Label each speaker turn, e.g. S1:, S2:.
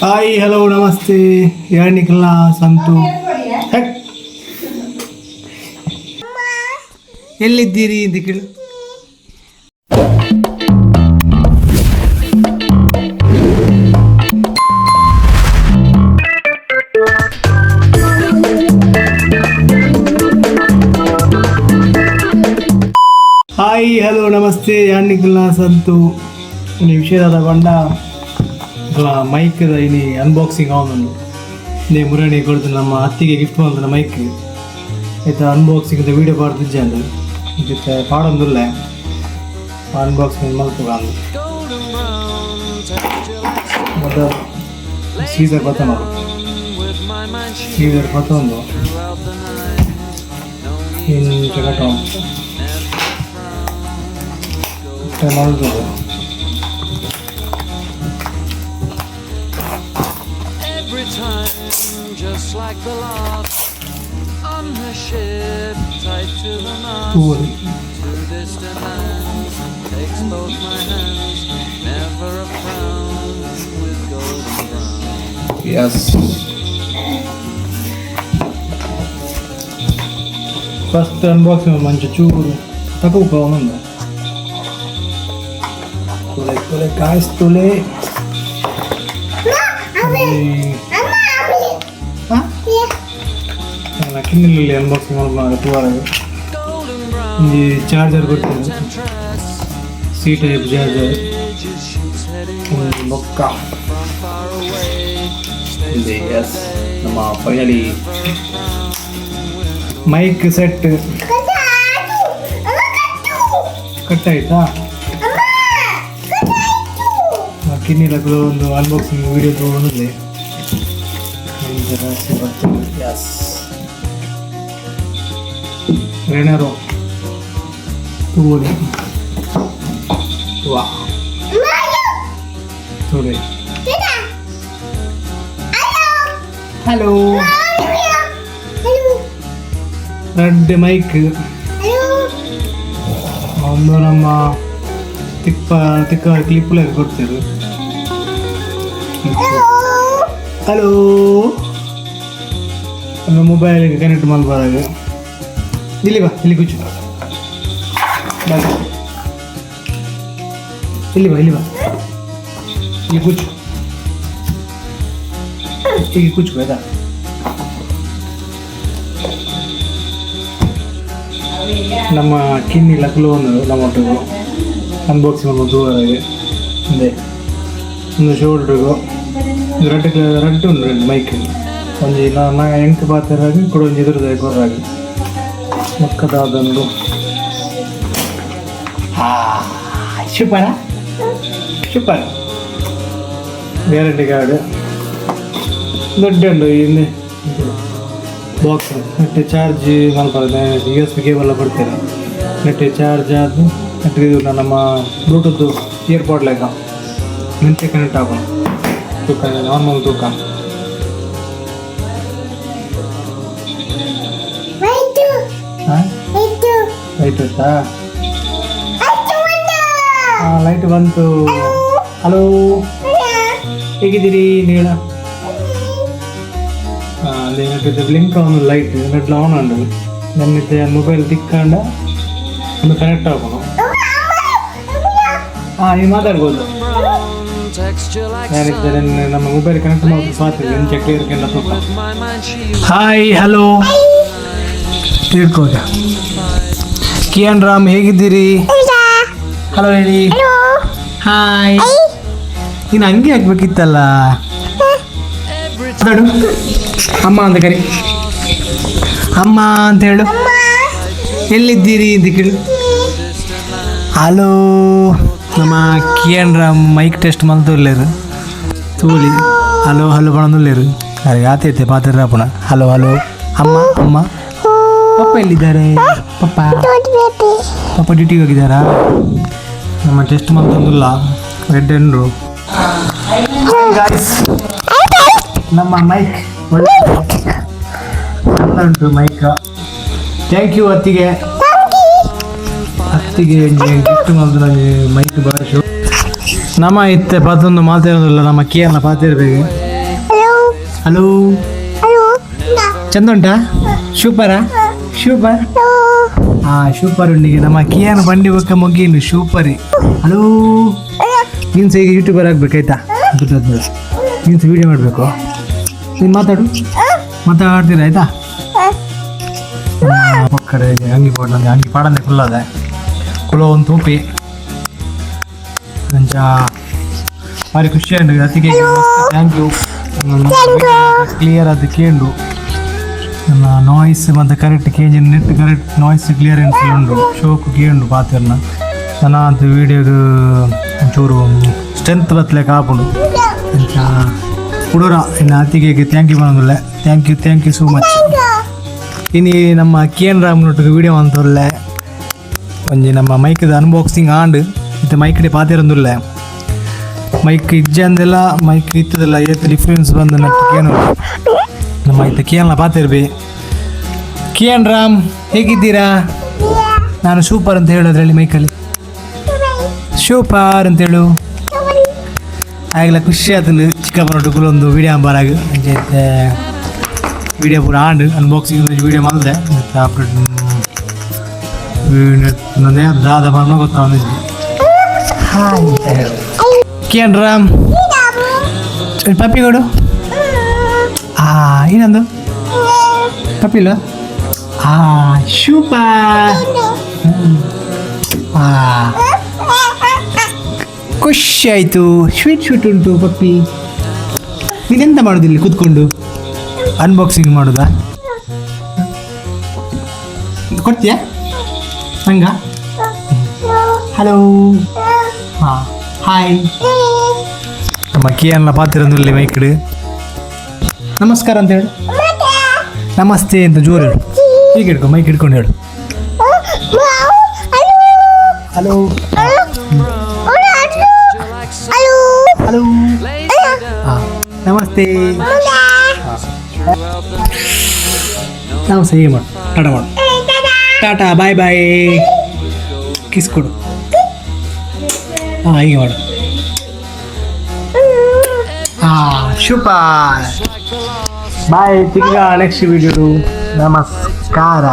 S1: Hi hello ನಮಸ್ತೆ ಯಾಣಿಕಲ್ಲ ಸಂತು ಎಲ್ಲಿದ್ದೀರಿ ಅಂತ ಕೇಳು. ಹಾಯ್ ಹಲೋ ನಮಸ್ತೆ ಯಾಣಿಕಲ್ಲ ಸಂತು ಇನ್ನು ವಿಷಯದ ಬಂಡ ಮೈಕ್ ಇನಿ ಅನ್ಬಾಕ್ಸಿಂಗ್ ಅವನು ನೇ ಮುರಣಿ ಕೊಡ್ತು ನಮ್ಮ ಅತ್ತಿಗೆ ಗಿಫ್ಟ್ ಬಂದ ಮೈಕ್ ಆಯ್ತು ಅನ್ಬಾಕ್ಸಿಂಗ್ ವೀಡಿಯೋ ಪಾಡ್ತಿದ್ದೆ ಅಂದು ಜೊತೆ ಪಾಡೊಂದಿಲ್ಲ ಅನ್ಬಾಕ್ಸಿಂಗ್ ಮಲ್ಪಗ ಮತ್ತು ಸೀಸರ್ ಬತ್ತನ ಸೀಸರ್ ಬತ್ತೊಂದು ಇನ್ನು ಕಟ ಮಾಡೋದು
S2: just like the last on the ship tied to the mast to distant lands takes both my hands never a frown with golden brown.
S1: Yes, first unboxing manchu churu taku kaununda tole guys tole ಕಿನ್ನಿಲ್ಲಿ unboxing ಮಾಡ್ಬೋದು ಟೂರಾಗಿ ಈ charger ಕೊಡ್ತೀನಿ C type charger ಬೊಕ್ಕ ಇದೆ. Yes ನಮ್ಮ finally mic set ಕಟ್ಟಾಯ್ತಾ ಕಿನ್ನಿಲಕ್ಕೂ ಒಂದು ಅನ್ಬಾಕ್ಸಿಂಗ್ ವಿಡಿಯೋ ತೊಗೊಂಡಿದ್ದೆ. Yes Renero Tuli Wow Tuli Hello Red mic ಒಂದು ನಮ್ಮ ತಿಕ್ಕ ಕ್ಲಿಪ್ಪಲ್ಲಿ ಕೊಡ್ತೀರಿ. ಹಲೋ ನಮ್ಮ ಮೊಬೈಲಿಗೆ ಕನೆಕ್ಟ್ ಮಾಡಬಾರಾಗ ಇಲ್ಲಿ ಬಾ, ಇಲ್ಲಿ ಕೂಚು ಇಲ್ಲಿ ಬಾ ಇಲ್ಲಿ ಕೂಚು ಈಗ ಕೂಚು ಆಯ್ತಾ. ನಮ್ಮ ಕಿನ್ನಿ ಲಕ್ಲೋನು ನಮ್ಮ ಒಟ್ಟಿಗೂ ಅನ್ಬಾಕ್ಸಿಂಗ್ ಮಾಡ್ಬೋದು ದೂರಾಗಿ ಅದೇ ಒಂದು ಶೋಲ್ಡ್ರಿಗೂ ರಡ್ಡು ಉಂಟು ಮೈಕ್ ಒಂಜಿ ನಾ ಎಂಟು ಪಾತ್ರಾಗಿ ಕೂಡ ಒಂದು ಇದ್ರದ್ದು ಗೊರ್ರಾಗಿ ಮಕ್ಕದಾದಂದು ಸೂಪರ ಸೂಪರ್ ಗ್ಯಾರಂಟಿ ಕಾರ್ಡ್ ದೊಡ್ಡ ಉಂಟು ಇನ್ನು ಬಾಕ್ಸ್ ನೆಟ್ಟೆ ಚಾರ್ಜ್ ಮಲ್ಪಲ್ಲ USB ಕೇಬಲ್ ಕೊಡ್ತೇನೆ ನೆಟ್ಟೆ ಚಾರ್ಜ್ ಆದ ನೆಟ್ಟೆ ಇದು ನಮ್ಮ ಬ್ಲೂಟೂತ್ ಇಯರ್ಪಾಡ್ ಲೆಕ್ಕ ಮೆಂತೆ ಕನೆಕ್ಟ್ ಆಗೋಣ ತೂಕ ನಾರ್ಮಲ್ ತೂಕ ಲೈಟ್ ಇತ್ತಾ ಲೈಟ್ ಬಂತು. ಹಲೋ ಹೇಗಿದ್ದೀರಿ ನೀಳ ಅದೇ ನೆಟ್ಟಿದ್ದು ಬ್ಲಿಂಕ್ ಅವನು ಲೈಟ್ ನೆಟ್ಲ ಆನ್ ಉಂಡು ನನ್ನಿದ್ದೆ ಮೊಬೈಲ್ ತಿಕ್ಕೊಂಡ ಒಂದು ಕನೆಕ್ಟ್ ಆಗೋಣ. ನೀವು ಮಾತಾಡ್ಬೋದು ನಾನಿದ್ದೆ ನಮ್ಮ ಮೊಬೈಲ್ ಕನೆಕ್ಟ್ ಮಾಡೋದು ಸಾಧ್ಯ ಚೆಕ್ ಇರ್ಕೆಲ್ಲ ಸ್ವಲ್ಪ. ಹಾಯ್ ಹಲೋ ತಿಳ್ಕೋದ ಕಿಯಾನ್ ರಾಮ್ ಹೇಗಿದ್ದೀರಿ? ಹಲೋ ಹೇಳಿ. ಹಾಯ್ ನೀನು ಹಂಗೆ ಹಾಕ್ಬೇಕಿತ್ತಲ್ಲ. ಮಾತಾಡು ಅಮ್ಮ ಅಂತ ಕರಿ, ಅಮ್ಮ ಅಂತ ಹೇಳು. ಎಲ್ಲಿದ್ದೀರಿ ಅಂತ ಕೇಳು. ಹಲೋ ನಮ್ಮ ಕಿಯಾನ್ ರಾಮ್ ಮೈಕ್ ಟೆಸ್ಟ್ ಮಲ್ತೊಲ್ಲೇರು ತೂಲಿ ಹಲೋ ಹಲೋ ಬಣದಲ್ಲೇರು ಅರೆ ಆತೈತೆ ಪಾತ್ರ ಪುಣ ಹಲೋ ಹಲೋ ಅಮ್ಮ ಅಮ್ಮ. ಪಪ್ಪ ಎಲ್ಲಿದ್ದಾರೆ? ಪಪ್ಪ ಡ್ಯೂಟಿಗೆ ಹೋಗಿದ್ದಾರಾ? ನಮ್ಮ ಟೆಸ್ಟ್ ಮಲ್ತೊಂದಿಲ್ಲ ರೆಡ್ ಎಂಡ್ರು ನಮ್ಮ ಮೈಕ್ ಒಳ್ಳೆ ಉಂಟು ಮೈಕ್. ಥ್ಯಾಂಕ್ ಯು ಅತ್ತಿಗೆ ಗಿಫ್ಟ್ ಮಾಡಿದ್ರು ನನಗೆ ಮೈಕ್ ಭಾಳ ನಮ್ಮ ಇತ್ತೆ ಪತ್ತೊಂದು ಮಾತಾಡೋದಿಲ್ಲ ನಮ್ಮ ಕೇರಳ ಪಾತಿರ್ಬೇಕು. ಹಲೋ ಚಂದ ಉಂಟಾ? ಸೂಪರಾ? ಸೂಪರ್. ಸೂಪರ್ ಉಂಡಿಗೆ ನಮ್ಮ ಕಿಯಾನ ಬಂಡಿ ಬೊಕ್ಕ ಮುಗಿನು ಸೂಪರಿ. ಹಲೋ ನೀನು ಸಹ ಈಗ ಯೂಟ್ಯೂಬರ್ ಆಗ್ಬೇಕಾಯ್ತಾ? ಗೊತ್ತಾದ್ಮೇಲೆ ನೀನು ಸಹ ವೀಡಿಯೋ ಮಾಡಬೇಕು. ನೀನು ಮಾತಾಡ್ತೀರ ಆಯ್ತಾ? ಪಕ್ಕಡೆ ಅಂಗಿ ಪೋಡ್ ನಂಗೆ ಅಂಗಿ ಪಾಡಂದೆ ಕುಲ್ಲದ ಕುಲ ಒಂದು ತೂಪಿ ನಂಚ ಭಾರಿ ಖುಷಿ ಉಂಟು. ಅದಕ್ಕೆ ಥ್ಯಾಂಕ್ ಯು. ಕ್ಲಿಯರ್ ಅದು ಕೇಂಡು ನನ್ನ ನಾಯ್ಸ್ ಮತ್ತು ಕರೆಕ್ಟ್ ಕೇಂಜ್ ನೆಟ್ ಕರೆಕ್ಟ್ ನಾಯ್ಸ್ ಕ್ಲಿಯರೆನ್ಸ್ ಉಂಡು ಶೋಕು ಕೇಂಡು ಪಾತಿರ್ನ ನನ್ನ ಅದು ವೀಡಿಯೋಗೆ ಒಂಚೂರು ಸ್ಟ್ರೆಂತ್ ಬತ್ತಲೆಕ್ಕ ಆಪುಂಡು ಅಂತ ಹುಡುಗರ ಇನ್ನು ಅತಿಗೆ ಥ್ಯಾಂಕ್ ಯು ಮಾಡೋದಿಲ್ಲ. Thank you so much. ಇನ್ನು ನಮ್ಮ KN ರಾಮ್ನೊಟ್ಟಿಗೆ ವೀಡಿಯೋ ಅಂತೊಳ್ಳೆ ಒಂಜಿ ನಮ್ಮ ಮೈಕ್ದು ಅನ್ಬಾಕ್ಸಿಂಗ್ ಆಂಡ್ ಮತ್ತು ಮೈಕ್ಡೆ ಪಾತಿರಂದುಲ್ಲ ಮೈಕ್ ಇಜ್ಜೆ ಅಂದೆಲ್ಲ ಮೈಕ್ ಇತ್ತದಲ್ಲ ಏತ್ ಡಿಫ್ರೆನ್ಸ್ ಬಂದು ನಟ್ಟು ಕೇನು ನಮ್ಮ ಐತೆ ಕೇಳಲ್ಲ ಪಾತಿರ್ಬಿ. KN ರಾಮ್ ಹೇಗಿದ್ದೀರಾ? ನಾನು ಸೂಪರ್ ಅಂತ ಹೇಳೋದ್ರಲ್ಲಿ ಮೈಕಲ್ಲಿ ಸೂಪರ್ ಅಂತೇಳು ಆಗಲ ಖುಷಿ ಆತಂದು ಚಿಕ್ಕಪ್ಪನೊಟ್ಟಿಗೆ ಒಂದು ವೀಡಿಯೋ ಅಂಬಾರಾಗ ಅಂಚೈತೆ ವೀಡಿಯೋ ಪೂರ ಆಂಡ್ ಅನ್ಬಾಕ್ಸಿಂಗ್ ವೀಡಿಯೋ ಮಾಡಿದೆ ಮತ್ತು ಅಪ್ಡೇಟ್ ನನ್ನದೇ ದಾದ ಮರ್ಮ ಗೊತ್ತಾಗಿದ್ವಿ. KN ರಾಮ್ ಪಪ್ಪಿ ಕೊಡು. ಇನ್ನೊಂದು ಪಪ್ಪಿಲ್ವ? ಸೂಪರ್. ಖುಷಿ ಆಯಿತು. ಸ್ವೀಟ್ ಉಂಟು ಪಪ್ಪಿ. ನೀನೆಂತ ಮಾಡೋದಿಲ್ಲ ಕೂತ್ಕೊಂಡು ಅನ್ಬಾಕ್ಸಿಂಗ್ ಮಾಡೋದಾ? ಕೊಡ್ತೀಯಾ ಹಂಗ? ಹಲೋ ಹಾಯ್ ನಮ್ಮ KN ಪಾತಿರಂದಲ್ಲಿ ಮೈಕಡು ನಮಸ್ಕಾರ ಅಂತ ಹೇಳು. ನಮಸ್ತೆ ಅಂತ ಜೋರು ಹೇಳು. ಹೀಗೆ ಹಿಡ್ಕೊ ಮೈಕ್ ಹಿಡ್ಕೊಂಡು ಹೇಳು. ಹಲೋ ಹಲೋ ನಮಸ್ತೆ. ನಾವು ಸಹಿ ಮಾಡು ಟಾಟಾ ಮಾಡು. ಟಾಟಾ ಬಾಯ್ ಬಾಯ್ ಕಿಸ್ ಕೊಡು. ಹೀಗೆ ಮಾಡು. ಸೂಪರ್ ಬಾಯ್. ತಿರ್ಗಾ ನೆಕ್ಸ್ಟ್ ವಿಡಿಯೋ. ನಮಸ್ಕಾರ.